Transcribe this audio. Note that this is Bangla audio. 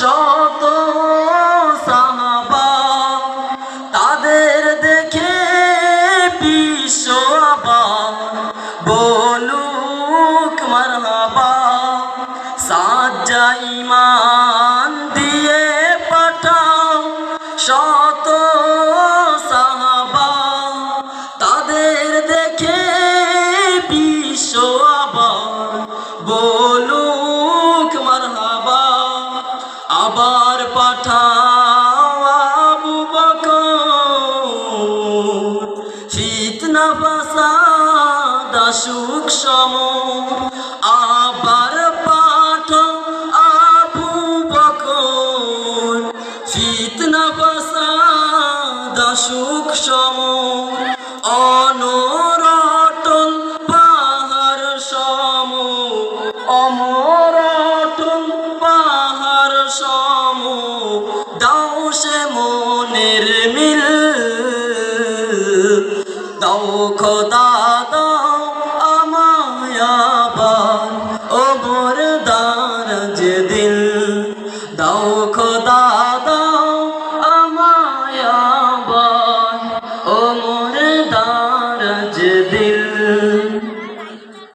শত সাহাবা তাদের দেখে বিশ্ব আবার বলুক মারহাবা। সাজ্জা ঈমান দিয়ে পাঠাও শত সাহাবা তাদের দেখে বিশ্ব আবার বলুক মারহাবা। আবার পাঠাও আবু বকর ফিতনা ফাসাদ আসুক সম। আবার পাঠাও আবু বকর ফিতনা ফাসাদ আসুক সম। অনর অটল পাহাড় সম, অমর অটল পাহাড় সম দাও সে মনের মিল। দাও খোদা দাও